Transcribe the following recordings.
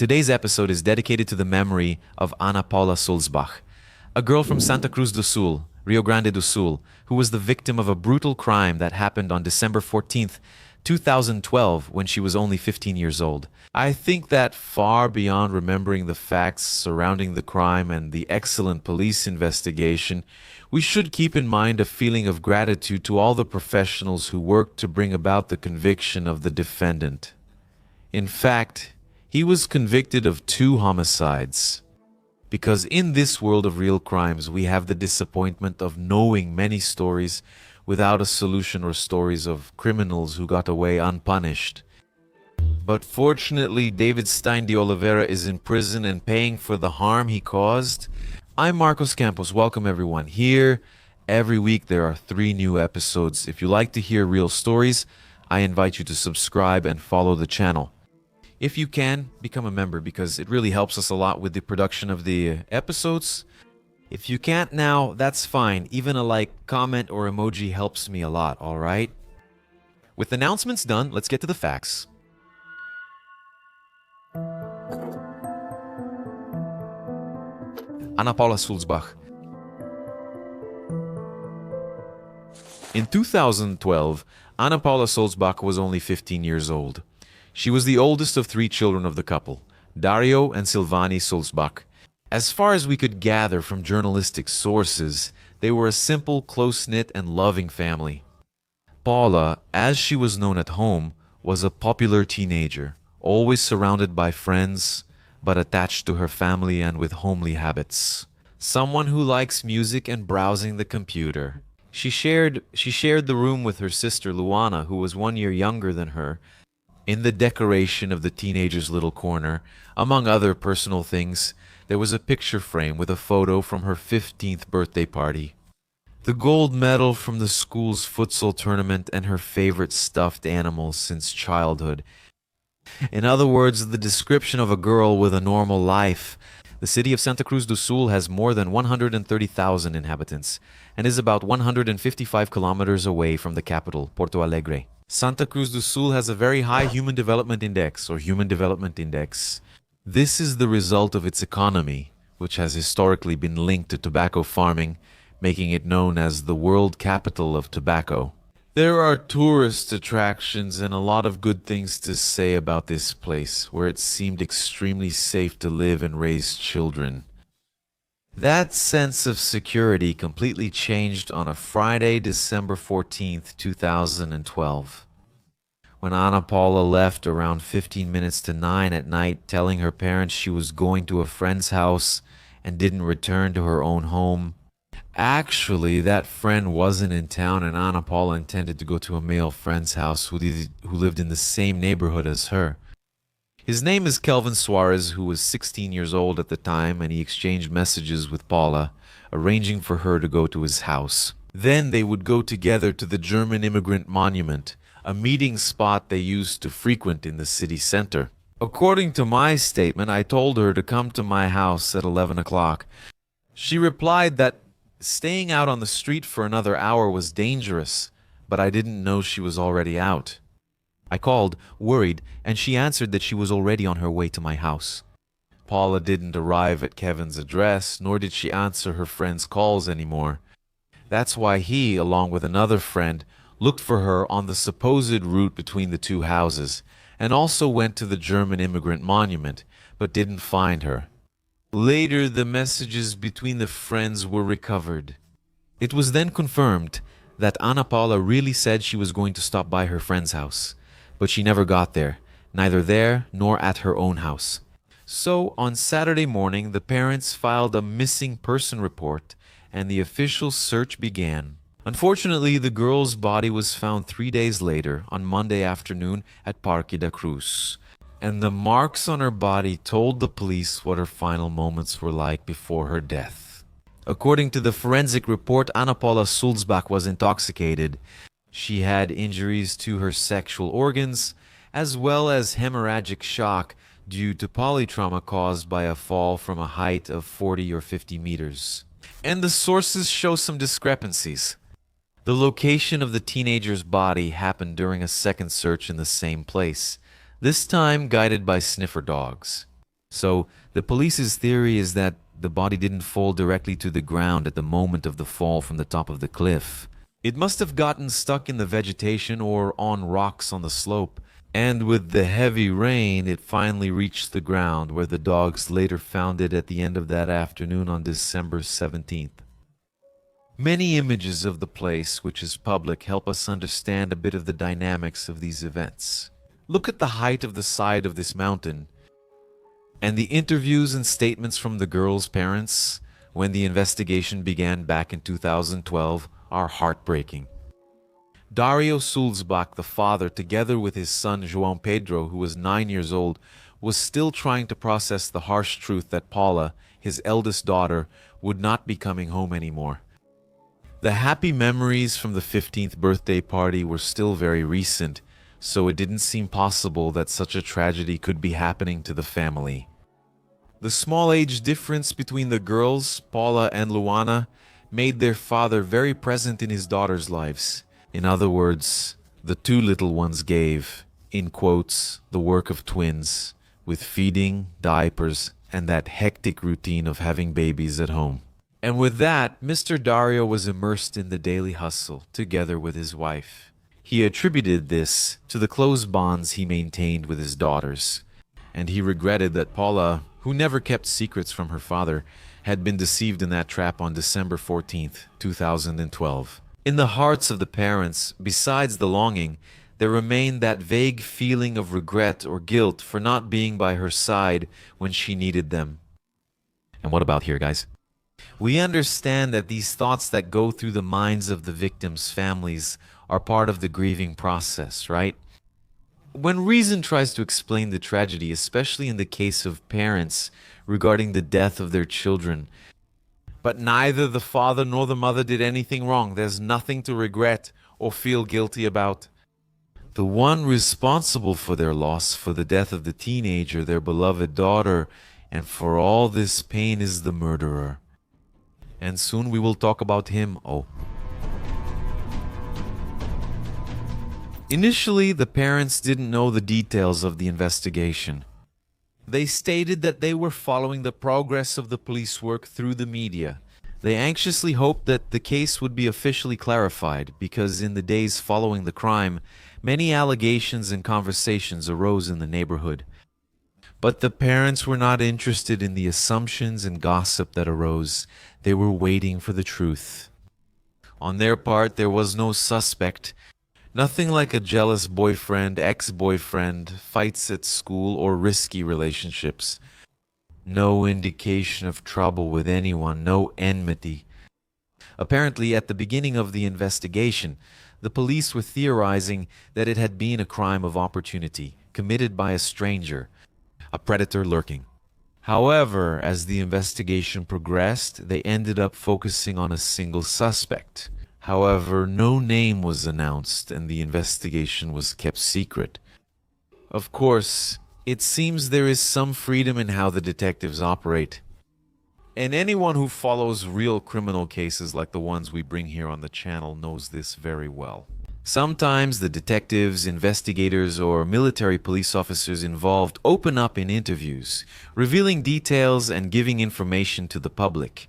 Today's episode is dedicated to the memory of Ana Paula Sulzbach, a girl from Santa Cruz do Sul, Rio Grande do Sul, who was the victim of a brutal crime that happened on December 14th, 2012, when she was only 15 years old. I think that far beyond remembering the facts surrounding the crime and the excellent police investigation, we should keep in mind a feeling of gratitude to all the professionals who worked to bring about the conviction of the defendant. In fact, he was convicted of 2 homicides. Because in this world of real crimes, we have the disappointment of knowing many stories without a solution, or stories of criminals who got away unpunished. But fortunately, David Stein de Oliveira is in prison and paying for the harm he caused. I'm Marcos Campos. Welcome everyone. Here, every week there are 3 new episodes. If you like to hear real stories, I invite you to subscribe and follow the channel. If you can, become a member because it really helps us a lot with the production of the episodes. If you can't now, that's fine. Even a like, comment, or emoji helps me a lot, alright? With announcements done, let's get to the facts. Ana Paula Sulzbach. In 2012, Ana Paula Sulzbach was only 15 years old. She was the oldest of 3 children of the couple, Dario and Silvani Sulzbach. As far as we could gather from journalistic sources, they were a simple, close-knit, and loving family. Paula, as she was known at home, was a popular teenager, always surrounded by friends, but attached to her family and with homely habits. Someone who likes music and browsing the computer. She shared the room with her sister Luana, who was 1 year younger than her. In the decoration of the teenager's little corner, among other personal things, there was a picture frame with a photo from her 15th birthday party. The gold medal from the school's futsal tournament and her favorite stuffed animals since childhood. In other words, the description of a girl with a normal life. The city of Santa Cruz do Sul has more than 130,000 inhabitants and is about 155 kilometers away from the capital, Porto Alegre. Santa Cruz do Sul has a very high Human Development Index, or Human Development Index. This is the result of its economy, which has historically been linked to tobacco farming, making it known as the world capital of tobacco. There are tourist attractions and a lot of good things to say about this place, where it seemed extremely safe to live and raise children. That sense of security completely changed on a Friday, December 14th, 2012. When Ana Paula left around 15 minutes to 9 at night, telling her parents she was going to a friend's house and didn't return to her own home. Actually, that friend wasn't in town, and Ana Paula intended to go to a male friend's house who lived in the same neighborhood as her. His name is Kelvin Suarez, who was 16 years old at the time, and he exchanged messages with Paula, arranging for her to go to his house. Then they would go together to the German Immigrant Monument, a meeting spot they used to frequent in the city center. According to my statement, I told her to come to my house at 11 o'clock. She replied that staying out on the street for another hour was dangerous, but I didn't know she was already out. I called, worried, and she answered that she was already on her way to my house. Paula didn't arrive at Kevin's address, nor did she answer her friend's calls anymore. That's why he, along with another friend, looked for her on the supposed route between the 2 houses, and also went to the German Immigrant Monument, but didn't find her. Later, the messages between the friends were recovered. It was then confirmed that Ana Paula really said she was going to stop by her friend's house, but she never got there, neither there nor at her own house. So, on Saturday morning, the parents filed a missing person report, and the official search began. Unfortunately, the girl's body was found 3 days later, on Monday afternoon, at Parque da Cruz. And the marks on her body told the police what her final moments were like before her death. According to the forensic report, Ana Paula Sulzbach was intoxicated. She had injuries to her sexual organs, as well as hemorrhagic shock due to polytrauma caused by a fall from a height of 40 or 50 meters. And the sources show some discrepancies. The location of the teenager's body happened during a second search in the same place, this time guided by sniffer dogs. So the police's theory is that the body didn't fall directly to the ground at the moment of the fall from the top of the cliff. It must have gotten stuck in the vegetation or on rocks on the slope, and with the heavy rain, it finally reached the ground, where the dogs later found it at the end of that afternoon on December 17th. Many images of the place, which is public, help us understand a bit of the dynamics of these events. Look at the height of the side of this mountain, and the interviews and statements from the girl's parents when the investigation began back in 2012 are heartbreaking. Dario Sulzbach, the father, together with his son João Pedro, who was 9 years old, was still trying to process the harsh truth that Paula, his eldest daughter, would not be coming home anymore. The happy memories from the 15th birthday party were still very recent, so it didn't seem possible that such a tragedy could be happening to the family. The small age difference between the girls, Paula and Luana, made their father very present in his daughters' lives. In other words, the two little ones gave, in quotes, the work of twins, with feeding, diapers, and that hectic routine of having babies at home. And with that, Mr. Dario was immersed in the daily hustle, together with his wife. He attributed this to the close bonds he maintained with his daughters, and he regretted that Paula, who never kept secrets from her father, had been deceived in that trap on December 14th, 2012. In the hearts of the parents, besides the longing, there remained that vague feeling of regret or guilt for not being by her side when she needed them. And what about here, guys? We understand that these thoughts that go through the minds of the victims' families are part of the grieving process, right? When reason tries to explain the tragedy, especially in the case of parents regarding the death of their children, but neither the father nor the mother did anything wrong, there's nothing to regret or feel guilty about. The one responsible for their loss, for the death of the teenager, their beloved daughter, and for all this pain is the murderer. And soon we will talk about him. Initially, the parents didn't know the details of the investigation. They stated that they were following the progress of the police work through the media. They anxiously hoped that the case would be officially clarified, because in the days following the crime, many allegations and conversations arose in the neighborhood. But the parents were not interested in the assumptions and gossip that arose. They were waiting for the truth. On their part, there was no suspect. Nothing like a jealous boyfriend, ex-boyfriend, fights at school, or risky relationships. No indication of trouble with anyone, no enmity. Apparently, at the beginning of the investigation, the police were theorizing that it had been a crime of opportunity, committed by a stranger, a predator lurking. However, as the investigation progressed, they ended up focusing on a single suspect. However, no name was announced and the investigation was kept secret. Of course, it seems there is some freedom in how the detectives operate. And anyone who follows real criminal cases like the ones we bring here on the channel knows this very well. Sometimes the detectives, investigators, or military police officers involved open up in interviews, revealing details and giving information to the public.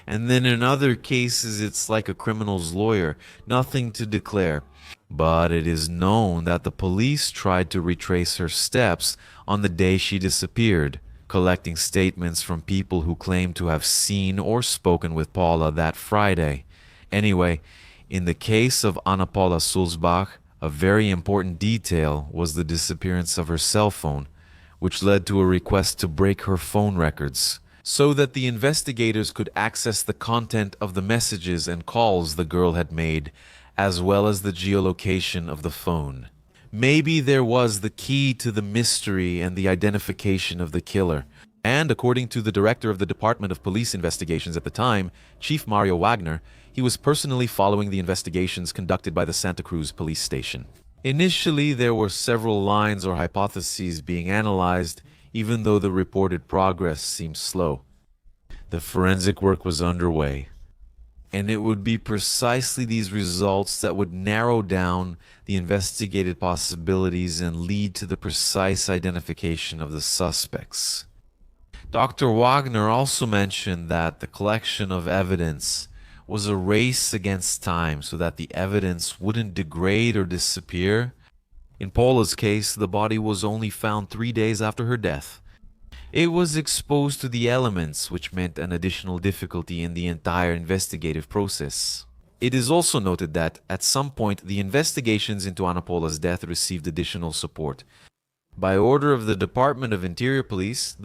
And then in other cases, it's like a criminal's lawyer, nothing to declare. But it is known that the police tried to retrace her steps on the day she disappeared, collecting statements from people who claimed to have seen or spoken with Paula that Friday. Anyway, in the case of Paula Sulzbach, a very important detail was the disappearance of her cell phone, which led to a request to break her phone records, so that the investigators could access the content of the messages and calls the girl had made, as well as the geolocation of the phone. Maybe there was the key to the mystery and the identification of the killer. And according to the director of the Department of Police Investigations at the time, Chief Mario Wagner, he was personally following the investigations conducted by the Santa Cruz police station. Initially, there were several lines or hypotheses being analyzed, even though the reported progress seemed slow. The forensic work was underway, and it would be precisely these results that would narrow down the investigated possibilities and lead to the precise identification of the suspects. Dr. Wagner also mentioned that the collection of evidence was a race against time so that the evidence wouldn't degrade or disappear. In Paula's case, the body was only found 3 days after her death. It was exposed to the elements, which meant an additional difficulty in the entire investigative process. It is also noted that, at some point, the investigations into Ana Paula's death received additional support. By order of the Department of Interior Police,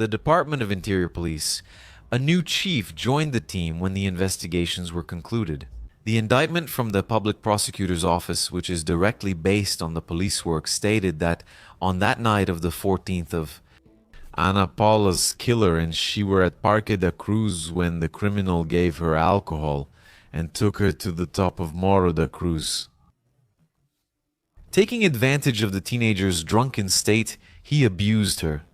a new chief joined the team when the investigations were concluded. The indictment from the public prosecutor's office, which is directly based on the police work, stated that on that night of the 14th of Ana Paula's killer and she were at Parque da Cruz when the criminal gave her alcohol and took her to the top of Morro da Cruz. Taking advantage of the teenager's drunken state, he abused her.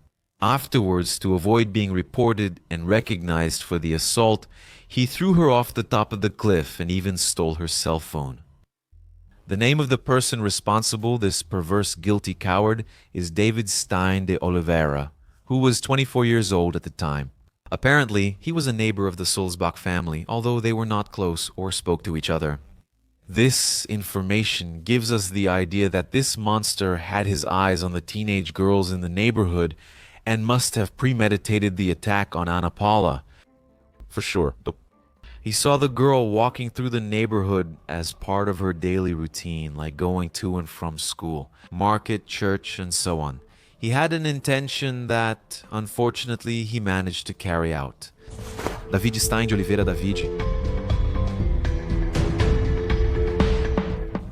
Afterwards, to avoid being reported and recognized for the assault, he threw her off the top of the cliff and even stole her cell phone. The name of the person responsible, this perverse, guilty coward, is David Stein de Oliveira, who was 24 years old at the time. Apparently, he was a neighbor of the Sulzbach family, although they were not close or spoke to each other. This information gives us the idea that this monster had his eyes on the teenage girls in the neighborhood and must have premeditated the attack on Ana Paula. For sure. He saw the girl walking through the neighborhood as part of her daily routine, like going to and from school, market, church, and so on. He had an intention that, unfortunately, he managed to carry out. David Stein de Oliveira David.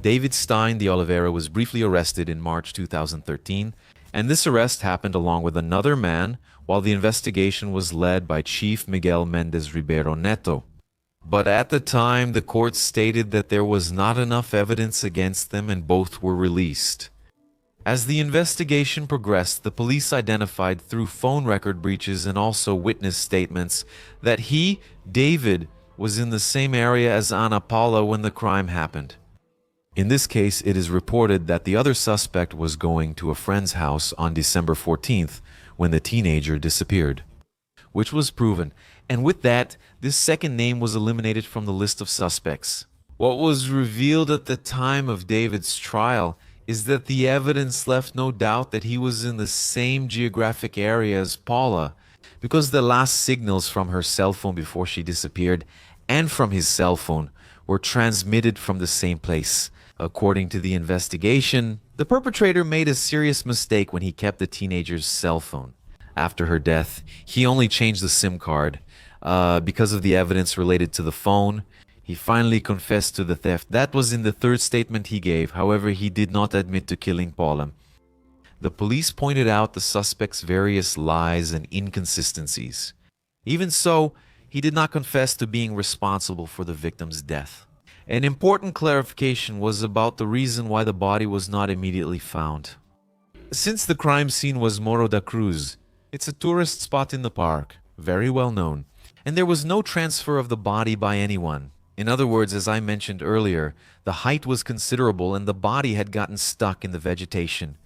David Stein de Oliveira was briefly arrested in March 2013, and this arrest happened along with another man while the investigation was led by Chief Miguel Mendes Ribeiro Neto. But at the time, the court stated that there was not enough evidence against them and both were released. As the investigation progressed, the police identified through phone record breaches and also witness statements that he, David, was in the same area as Ana Paula when the crime happened. In this case, it is reported that the other suspect was going to a friend's house on December 14th when the teenager disappeared, which was proven, and with that, this second name was eliminated from the list of suspects. What was revealed at the time of David's trial is that the evidence left no doubt that he was in the same geographic area as Paula, because the last signals from her cell phone before she disappeared and from his cell phone were transmitted from the same place. According to the investigation, the perpetrator made a serious mistake when he kept the teenager's cell phone. After her death, he only changed the SIM card. Because of the evidence related to the phone, he finally confessed to the theft. That was in the third statement he gave. However, he did not admit to killing Paula. The police pointed out the suspect's various lies and inconsistencies. Even so, he did not confess to being responsible for the victim's death. An important clarification was about the reason why the body was not immediately found. Since the crime scene was Morro da Cruz, it's a tourist spot in the park, very well known, and there was no transfer of the body by anyone. In other words, as I mentioned earlier, the height was considerable and the body had gotten stuck in the vegetation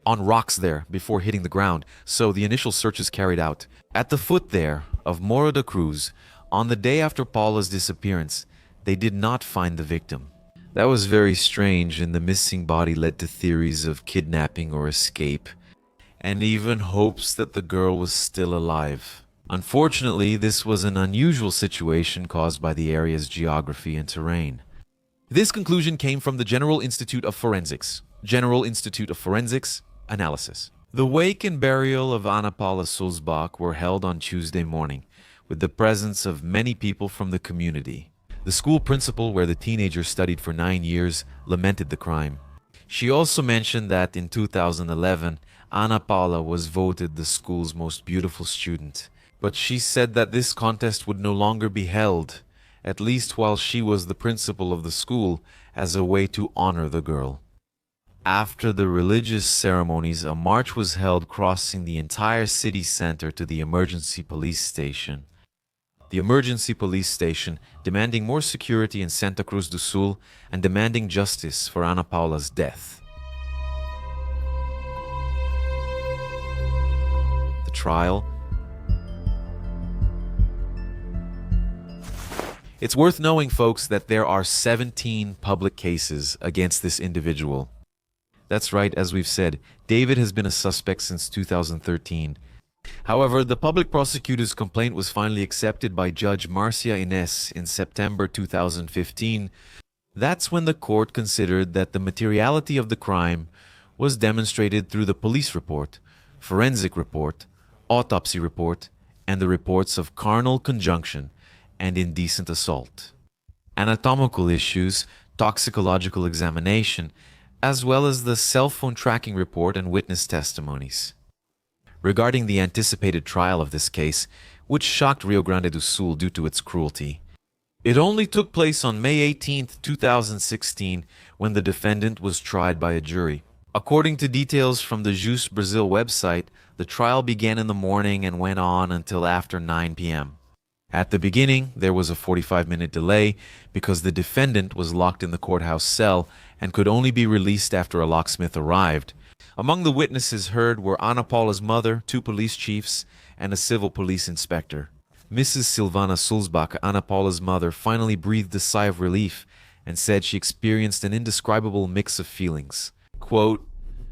on rocks there before hitting the ground, so the initial searches carried out. At the foot there of Morro da Cruz, on the day after Paula's disappearance, they did not find the victim. That was very strange, and the missing body led to theories of kidnapping or escape, and even hopes that the girl was still alive. Unfortunately, this was an unusual situation caused by the area's geography and terrain. This conclusion came from the General Institute of Forensics. General Institute of Forensics Analysis. The wake and burial of Ana Paula Sulzbach were held on Tuesday morning, with the presence of many people from the community. The school principal, where the teenager studied for 9 years, lamented the crime. She also mentioned that in 2011, Ana Paula was voted the school's most beautiful student. But she said that this contest would no longer be held, at least while she was the principal of the school, as a way to honor the girl. After the religious ceremonies, a march was held crossing the entire city center to the emergency police station. The emergency police station demanding more security in Santa Cruz do Sul and demanding justice for Ana Paula's death. The trial It's worth knowing, folks, that there are 17 public cases against this individual. That's right, as we've said, David has been a suspect since 2013. However, the public prosecutor's complaint was finally accepted by Judge Marcia Ines in September 2015. That's when the court considered that the materiality of the crime was demonstrated through the police report, forensic report, autopsy report, and the reports of carnal conjunction and indecent assault, anatomical issues, toxicological examination, as well as the cell phone tracking report and witness testimonies. Regarding the anticipated trial of this case, which shocked Rio Grande do Sul due to its cruelty, it only took place on May 18, 2016, when the defendant was tried by a jury. According to details from the Jus Brazil website, the trial began in the morning and went on until after 9 p.m. At the beginning, there was a 45-minute delay because the defendant was locked in the courthouse cell and could only be released after a locksmith arrived. Among the witnesses heard were Ana Paula's mother, 2 police chiefs, and a civil police inspector. Mrs. Paula Sulzbach, Ana Paula's mother, finally breathed a sigh of relief and said she experienced an indescribable mix of feelings. Quote,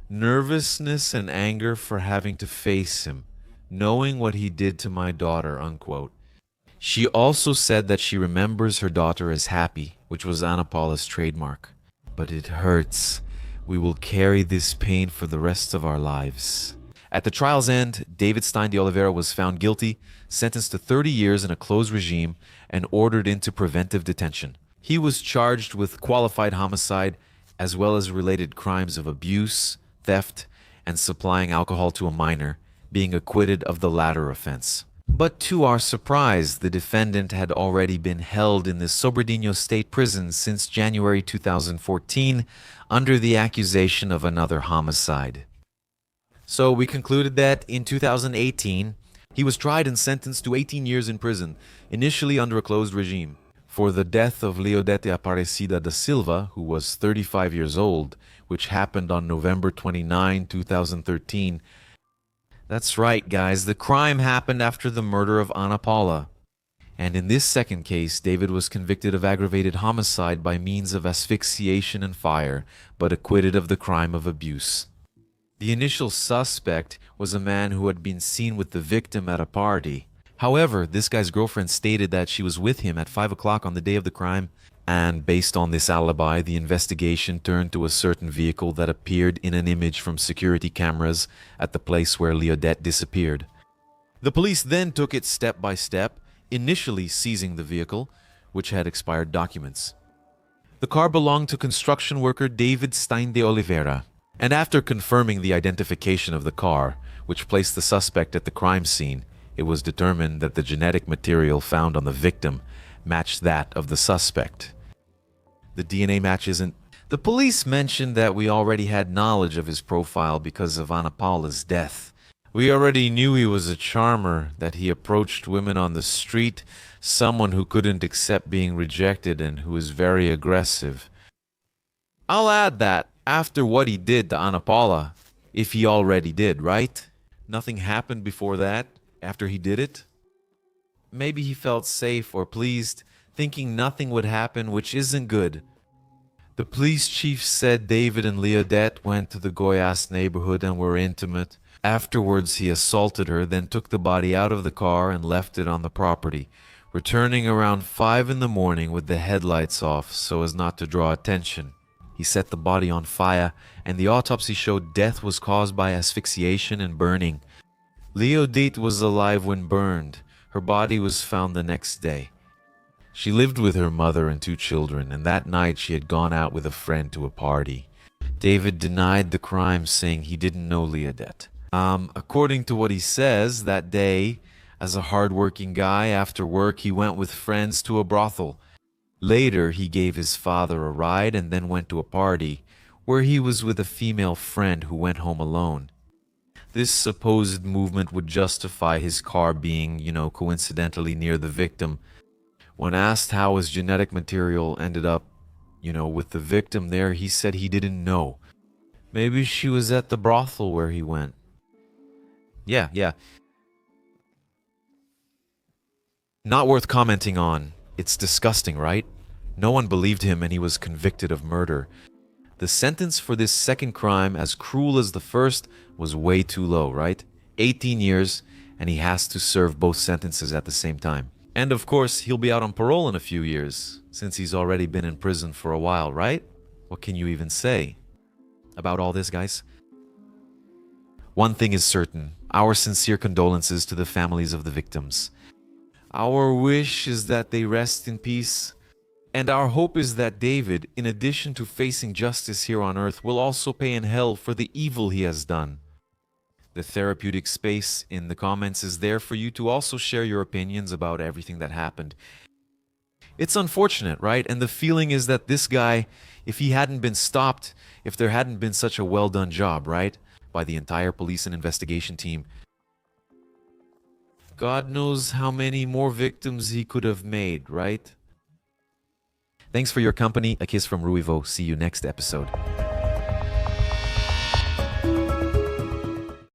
nervousness and anger for having to face him, knowing what he did to my daughter, unquote. She also said that she remembers her daughter as happy, which was Ana Paula's trademark. But it hurts. We will carry this pain for the rest of our lives. At the trial's end, David Stein de Oliveira was found guilty, sentenced to 30 years in a closed regime, and ordered into preventive detention. He was charged with qualified homicide, as well as related crimes of abuse, theft, and supplying alcohol to a minor, being acquitted of the latter offense. But to our surprise, the defendant had already been held in the Sobradinho State Prison since January 2014 under the accusation of another homicide. So we concluded that in 2018, he was tried and sentenced to 18 years in prison, initially under a closed regime, for the death of Leodete Aparecida da Silva, who was 35 years old, which happened on November 29, 2013. That's right, guys, the crime happened after the murder of Ana Paula. And in this second case, David was convicted of aggravated homicide by means of asphyxiation and fire, but acquitted of the crime of abuse. The initial suspect was a man who had been seen with the victim at a party. However, this guy's girlfriend stated that she was with him at 5 o'clock on the day of the crime, and based on this alibi, the investigation turned to a certain vehicle that appeared in an image from security cameras at the place where Leodete disappeared. The police then took it step by step, initially seizing the vehicle, which had expired documents. The car belonged to construction worker David Stein de Oliveira, and after confirming the identification of the car, which placed the suspect at the crime scene, it was determined that the genetic material found on the victim matched that of the suspect. The DNA match isn't... The police mentioned that we already had knowledge of his profile because of Ana Paula's death. We already knew he was a charmer, that he approached women on the street, someone who couldn't accept being rejected and who was very aggressive. I'll add that after what he did to Ana Paula, if he already did, right? Nothing happened before that, after he did it? Maybe he felt safe or pleased, thinking nothing would happen, which isn't good. The police chief said David and Leodete went to the Goiás neighborhood and were intimate. Afterwards, he assaulted her, then took the body out of the car and left it on the property, returning around 5 in the morning with the headlights off so as not to draw attention. He set the body on fire, and the autopsy showed death was caused by asphyxiation and burning. Leodete was alive when burned. Her body was found the next day. She lived with her mother and 2 children, and that night she had gone out with a friend to a party. David denied the crime, saying he didn't know Leodete. According to what he says, that day, as a hard-working guy, after work he went with friends to a brothel. Later, he gave his father a ride and then went to a party, where he was with a female friend who went home alone. This supposed movement would justify his car being, coincidentally near the victim. When asked how his genetic material ended up, with the victim there, he said he didn't know. Maybe she was at the brothel where he went. Yeah. Not worth commenting on. It's disgusting, right? No one believed him and he was convicted of murder. The sentence for this second crime, as cruel as the first, was way too low, right? 18 years, and he has to serve both sentences at the same time. And of course, he'll be out on parole in a few years, since he's already been in prison for a while, right? What can you even say about all this, guys? One thing is certain: our sincere condolences to the families of the victims. Our wish is that they rest in peace, and our hope is that David, in addition to facing justice here on earth, will also pay in hell for the evil he has done. The therapeutic space in the comments is there for you to also share your opinions about everything that happened. It's unfortunate, right? And the feeling is that this guy, if he hadn't been stopped, if there hadn't been such a well-done job, right, by the entire police and investigation team, God knows how many more victims he could have made, right? Thanks for your company. A kiss from Ruivo. See you next episode.